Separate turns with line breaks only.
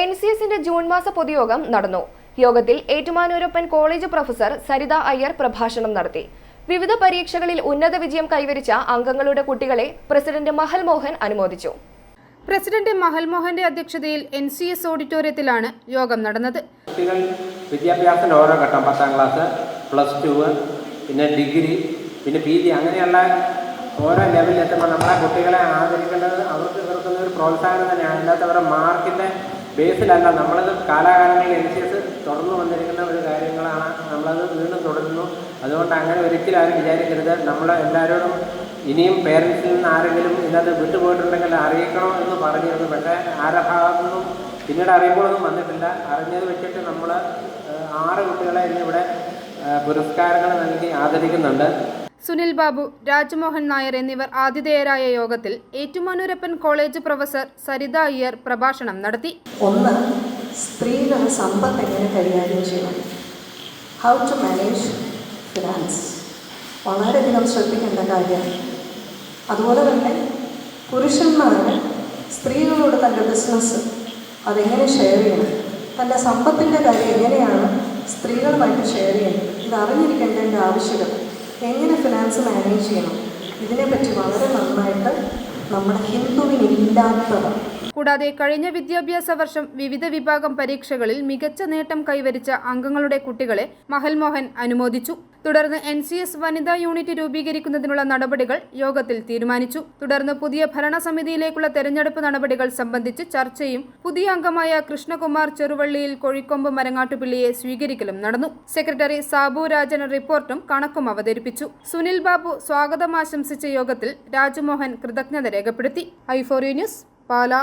NCSന്റെ June മാസ പൊതുയോഗം നടന്നു. യോഗത്തിൽ ഏറ്റുമാനൂരപ്പൻ കോളേജ് പ്രൊഫസർ സരിത അയ്യർ പ്രഭാഷണം നടത്തി. വിവിധ പരീക്ഷകളിൽ ഉന്നത വിജയം കൈവരിച്ച അംഗങ്ങളുടെ കുട്ടികളെ പ്രസിഡന്റ് മഹൽ മോഹൻ അനുമോദിച്ചു.
പ്രസിഡന്റ് മഹൽ മോഹന്റെ അധ്യക്ഷതയിൽ NCS ഓഡിറ്റോറിയത്തിലാണ് യോഗം നടന്നത്.
കുട്ടികൾ വിദ്യാഭ്യാസത്തിന്റെ ഓരോ ഘട്ടം 10ാം ക്ലാസ്, +2, പിന്നെ ഡിഗ്രി, പിന്നെ PG അങ്ങനെയുള്ള ഓരോ ലെവലിൽ എത്തുമ്പോൾ നമ്മളെ കുട്ടികളെ ആദരിക്കേണ്ടത് അവർക്ക് കൊടുക്കുന്ന ഒരു പ്രോത്സാഹനം തന്നെയാണ്. അല്ലാത്തവരുടെ മാർക്കിൻ്റെ ബേസിലല്ല. നമ്മളത് കാലാകാലങ്ങളിൽ NCS തുടർന്നു വന്നിരിക്കുന്ന ഒരു കാര്യങ്ങളാണ്. നമ്മളത് വീണ്ടും തുടരുന്നു. അതുകൊണ്ട് അങ്ങനെ ഒരിക്കലും ആരും വിചാരിക്കരുത്. നമ്മൾ എല്ലാവരോടും ഇനിയും പേരൻസിൽ നിന്ന് ആരെങ്കിലും ഇന്നത് വിട്ടുപോയിട്ടുണ്ടെങ്കിൽ അറിയിക്കണോ എന്ന് പറഞ്ഞിരുന്നു. പക്ഷേ ആരുടെ ഭാഗത്തുനിന്നും പിന്നീട് അറിയുമ്പോഴൊന്നും വന്നിട്ടില്ല. അറിഞ്ഞത് വെച്ചിട്ട് നമ്മൾ 6 കുട്ടികളെ ഇന്നിവിടെ പുരസ്കാരങ്ങൾ നൽകി ആദരിക്കുന്നുണ്ട്.
സുനിൽ ബാബു, രാജ്മോഹൻ നായർ എന്നിവർ ആതിഥേയരായ യോഗത്തിൽ ഏറ്റുമാനൂരപ്പൻ കോളേജ് പ്രൊഫസർ സരിത അയ്യർ പ്രഭാഷണം നടത്തി.
ഒന്ന്, സ്ത്രീകൾ സമ്പത്ത് എങ്ങനെ കൈകാര്യം ചെയ്യണം, ഹൗ ടു മാനേജ് ഫിനാൻസ്, വളരെയധികം ശ്രദ്ധിക്കേണ്ട കാര്യമാണ്. അതുപോലെ തന്നെ പുരുഷന്മാർ സ്ത്രീകളോട് തൻ്റെ ബിസിനസ് അതെങ്ങനെ ഷെയർ ചെയ്യണം, തൻ്റെ സമ്പത്തിൻ്റെ കാര്യം എങ്ങനെയാണ് സ്ത്രീകളുമായിട്ട് ഷെയർ ചെയ്യണം, ഇത് അറിഞ്ഞിരിക്കേണ്ടതിൻ്റെ ആവശ്യകത, എങ്ങനെ ഫിനാൻസ് മാനേജ് ചെയ്യണം, ഇതിനെപ്പറ്റി വളരെ നന്നായിട്ട് നമ്മുടെ ഹിന്ദുവിനില്ലാത്തതാണ്.
കൂടാതെ കഴിഞ്ഞ വിദ്യാഭ്യാസ വർഷം വിവിധ വിഭാഗം പരീക്ഷകളിൽ മികച്ച നേട്ടം കൈവരിച്ച അംഗങ്ങളുടെ കുട്ടികളെ മഹൽ മോഹൻ അനുമോദിച്ചു. തുടർന്ന് NCS വനിതാ യൂണിറ്റ് രൂപീകരിക്കുന്നതിനുള്ള നടപടികൾ യോഗത്തിൽ തീരുമാനിച്ചു. തുടർന്ന് പുതിയ ഭരണസമിതിയിലേക്കുള്ള തെരഞ്ഞെടുപ്പ് നടപടികൾ സംബന്ധിച്ച് ചർച്ചയും പുതിയ അംഗമായ കൃഷ്ണകുമാർ ചെറുവള്ളിയിൽ കൊഴിക്കൊമ്പ് മരങ്ങാട്ടുപിള്ളിയെ സ്വീകരിക്കലും നടന്നു. സെക്രട്ടറി സാബു രാജൻ റിപ്പോർട്ടും കണക്കും അവതരിപ്പിച്ചു. സുനിൽ ബാബു സ്വാഗതം ആശംസിച്ച യോഗത്തിൽ രാജ്മോഹൻ കൃതജ്ഞത രേഖപ്പെടുത്തി. i4U news, Pala.